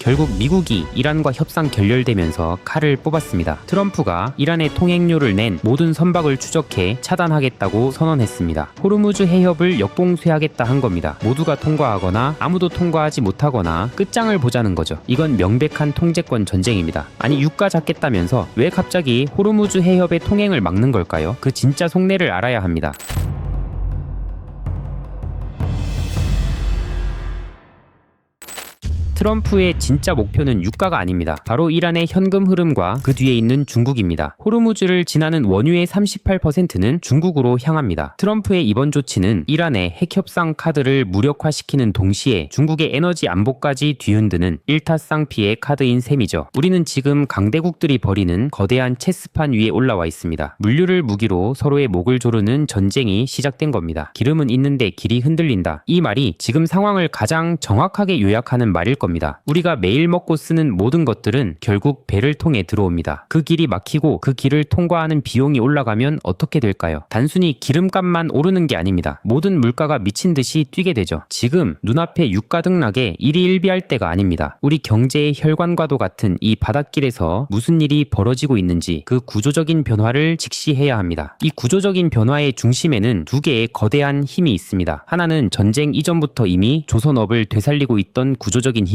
결국 미국이 이란과 협상 결렬되면서 칼을 뽑았습니다. 트럼프가 이란의 통행료를 낸 모든 선박을 추적해 차단하겠다고 선언했습니다. 호르무즈 해협을 역봉쇄하겠다 한 겁니다. 모두가 통과하거나 아무도 통과하지 못하거나 끝장을 보자는 거죠. 이건 명백한 통제권 전쟁입니다. 아니 유가 잡겠다면서 왜 갑자기 호르무즈 해협의 통행을 막는 걸까요? 그 진짜 속내를 알아야 합니다. 트럼프의 진짜 목표는 유가가 아닙니다. 바로 이란의 현금 흐름과 그 뒤에 있는 중국입니다. 호르무즈를 지나는 원유의 38%는 중국으로 향합니다. 트럼프의 이번 조치는 이란의 핵협상 카드를 무력화시키는 동시에 중국의 에너지 안보까지 뒤흔드는 일타쌍피의 카드인 셈이죠. 우리는 지금 강대국들이 벌이는 거대한 체스판 위에 올라와 있습니다. 물류를 무기로 서로의 목을 조르는 전쟁이 시작된 겁니다. 기름은 있는데 길이 흔들린다. 이 말이 지금 상황을 가장 정확하게 요약하는 말일 겁니다. 우리가 매일 먹고 쓰는 모든 것들은 결국 배를 통해 들어옵니다. 그 길이 막히고 그 길을 통과하는 비용이 올라가면 어떻게 될까요? 단순히 기름값만 오르는 게 아닙니다. 모든 물가가 미친 듯이 뛰게 되죠. 지금 눈앞에 유가 등락에 일희일비할 때가 아닙니다. 우리 경제의 혈관과도 같은 이 바닷길에서 무슨 일이 벌어지고 있는지 그 구조적인 변화를 직시해야 합니다. 이 구조적인 변화의 중심에는 두 개의 거대한 힘이 있습니다. 하나는 전쟁 이전부터 이미 조선업을 되살리고 있던 구조적인 힘이고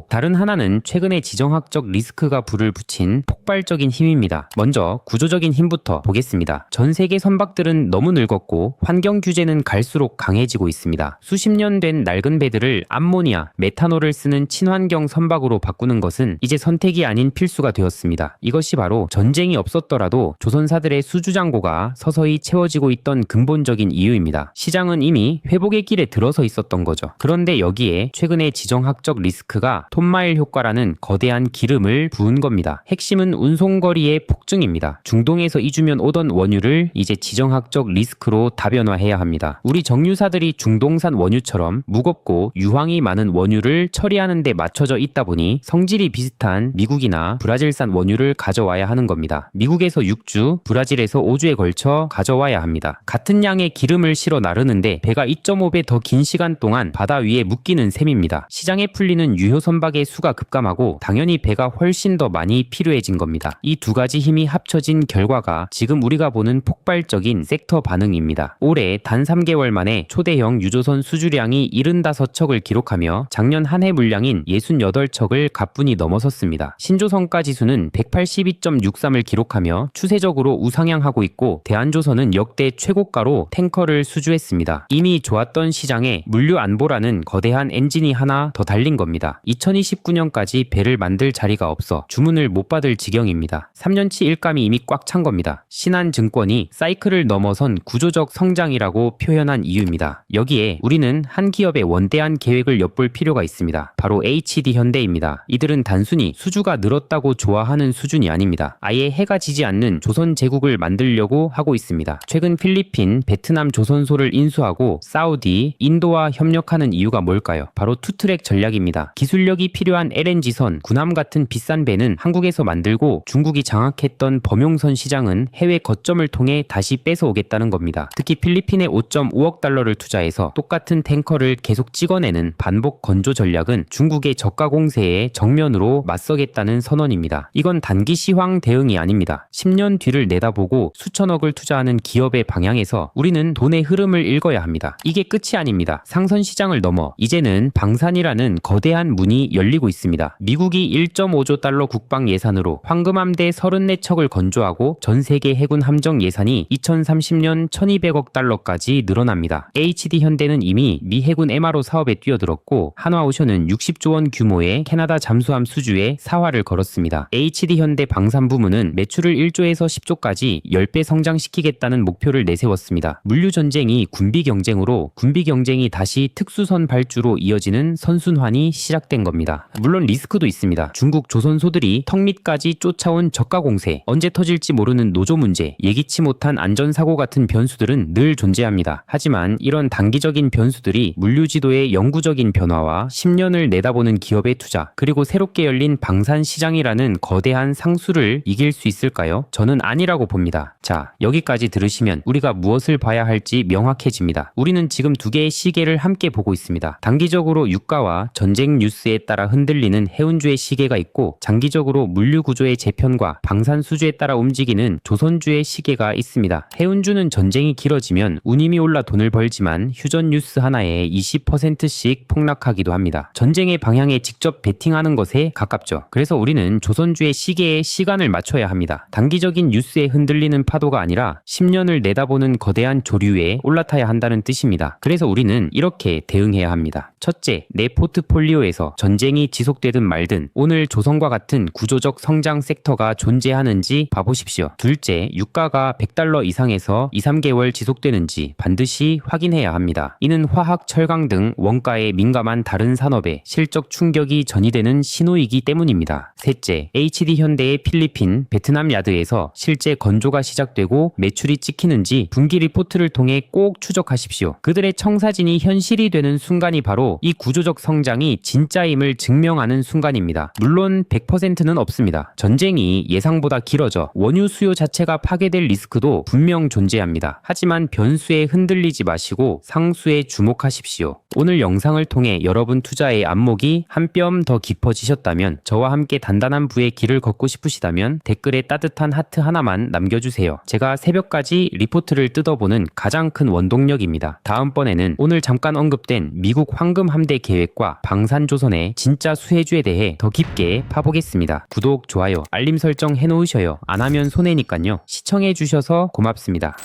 다른 하나는 최근에 지정학적 리스크가 불을 붙인 폭발적인 힘입니다. 먼저 구조적인 힘부터 보겠습니다. 전 세계 선박들은 너무 늙었고 환경 규제는 갈수록 강해지고 있습니다. 수십 년 된 낡은 배들을 암모니아, 메탄올을 쓰는 친환경 선박으로 바꾸는 것은 이제 선택이 아닌 필수가 되었습니다. 이것이 바로 전쟁이 없었더라도 조선사들의 수주잔고가 서서히 채워지고 있던 근본적인 이유입니다. 시장은 이미 회복의 길에 들어서 있었던 거죠. 그런데 여기에 최근에 지정학적 리스크가 톤마일 효과라는 거대한 기름을 부은 겁니다. 핵심은 운송거리의 폭증입니다. 중동에서 이주면 오던 원유를 이제 지정학적 리스크로 다변화해야 합니다. 우리 정유사들이 중동산 원유처럼 무겁고 유황이 많은 원유를 처리하는 데 맞춰져 있다 보니 성질이 비슷한 미국이나 브라질산 원유를 가져와야 하는 겁니다. 미국에서 6주, 브라질에서 5주에 걸쳐 가져와야 합니다. 같은 양의 기름을 실어 나르는데 배가 2.5배 더 긴 시간 동안 바다 위에 묶이는 셈입니다. 시장에 풀리는 유효 선박의 수가 급감하고 당연히 배가 훨씬 더 많이 필요해진 겁니다. 이 두 가지 힘이 합쳐진 결과가 지금 우리가 보는 폭발적인 섹터 반응입니다. 올해 단 3개월 만에 초대형 유조선 수주량이 75척을 기록하며 작년 한 해 물량인 68척을 가뿐히 넘어섰습니다. 신조선가 지수는 182.63을 기록하며 추세적으로 우상향하고 있고 대한조선은 역대 최고가로 탱커를 수주했습니다. 이미 좋았던 시장에 물류 안보라는 거대한 엔진이 하나 더 달린 겁니다. 2029년까지 배를 만들 자리가 없어 주문을 못 받을 지경입니다. 3년치 일감이 이미 꽉 찬 겁니다. 신한증권이 사이클을 넘어선 구조적 성장이라고 표현한 이유입니다. 여기에 우리는 한 기업의 원대한 계획을 엿볼 필요가 있습니다. 바로 HD현대입니다. 이들은 단순히 수주가 늘었다고 좋아하는 수준이 아닙니다. 아예 해가 지지 않는 조선 제국을 만들려고 하고 있습니다. 최근 필리핀, 베트남 조선소를 인수하고 사우디, 인도와 협력하는 이유가 뭘까요? 바로 투트랙 전략입니다. 기술력이 필요한 LNG선, 군함 같은 비싼 배는 한국에서 만들고 중국이 장악했던 범용선 시장은 해외 거점을 통해 다시 뺏어오겠다는 겁니다. 특히 필리핀에 5.5억 달러를 투자해서 똑같은 탱커를 계속 찍어내는 반복 건조 전략은 중국의 저가 공세에 정면으로 맞서겠다는 선언입니다. 이건 단기 시황 대응이 아닙니다. 10년 뒤를 내다보고 수천억을 투자하는 기업의 방향에서 우리는 돈의 흐름을 읽어야 합니다. 이게 끝이 아닙니다. 상선 시장을 넘어 이제는 방산이라는 거대한 문이 열리고 있습니다. 미국이 1.5조 달러 국방 예산으로 황금함대 34척을 건조하고 전 세계 해군 함정 예산이 2030년 1200억 달러까지 늘어납니다. HD현대는 이미 미 해군 MRO 사업에 뛰어들었고 한화오션은 60조 원 규모의 캐나다 잠수함 수주에 사활을 걸었습니다. HD현대 방산부문은 매출을 1조에서 10조까지 10배 성장시키겠다는 목표를 내세웠습니다. 물류전쟁이 군비 경쟁으로 군비 경쟁이 다시 특수선 발주로 이어지는 선순환이 시작된 겁니다. 물론 리스크도 있습니다. 중국 조선소들이 턱 밑까지 쫓아온 저가 공세, 언제 터질지 모르는 노조 문제, 예기치 못한 안전사고 같은 변수들은 늘 존재합니다. 하지만 이런 단기적인 변수들이 물류지도의 영구적인 변화와 10년을 내다보는 기업의 투자, 그리고 새롭게 열린 방산 시장이라는 거대한 상수를 이길 수 있을까요? 저는 아니라고 봅니다. 자, 여기까지 들으시면 우리가 무엇을 봐야 할지 명확해집니다. 우리는 지금 두 개의 시계를 함께 보고 있습니다. 단기적으로 유가와 전쟁 뉴스 뉴스에 따라 흔들리는 해운주의 시계가 있고 장기적으로 물류 구조의 재편과 방산 수주에 따라 움직이는 조선주의 시계가 있습니다. 해운주는 전쟁이 길어지면 운임이 올라 돈을 벌지만 휴전 뉴스 하나에 20%씩 폭락하기도 합니다. 전쟁의 방향에 직접 베팅하는 것에 가깝죠. 그래서 우리는 조선주의 시계에 시간을 맞춰야 합니다. 단기적인 뉴스에 흔들리는 파도가 아니라 10년을 내다보는 거대한 조류에 올라타야 한다는 뜻입니다. 그래서 우리는 이렇게 대응해야 합니다. 첫째, 내 포트폴리오에서 전쟁이 지속되든 말든 오늘 조선과 같은 구조적 성장 섹터가 존재하는지 봐보십시오. 둘째, 유가가 $100 이상에서 2, 3개월 지속되는지 반드시 확인해야 합니다. 이는 화학, 철강 등 원가에 민감한 다른 산업에 실적 충격이 전이되는 신호이기 때문입니다. 셋째, HD현대의 필리핀, 베트남 야드에서 실제 건조가 시작되고 매출이 찍히는지 분기 리포트를 통해 꼭 추적하십시오. 그들의 청사진이 현실이 되는 순간이 바로 이 구조적 성장이 진짜임을 증명하는 순간입니다. 물론 100%는 없습니다. 전쟁이 예상보다 길어져 원유 수요 자체가 파괴될 리스크도 분명 존재합니다. 하지만 변수에 흔들리지 마시고 상수에 주목하십시오. 오늘 영상을 통해 여러분 투자의 안목이 한 뼘 더 깊어지셨다면, 저와 함께 단단한 부의 길을 걷고 싶으시다면 댓글에 따뜻한 하트 하나만 남겨주세요. 제가 새벽까지 리포트를 뜯어보는 가장 큰 원동력입니다. 다음번에는 오늘 잠깐 언급된 미국 황금 함대 계획과 방산조선의 진짜 수혜주에 대해 더 깊게 파보겠습니다. 구독, 좋아요, 알림 설정 해놓으셔요. 안 하면 손해니깐요. 시청해주셔서 고맙습니다.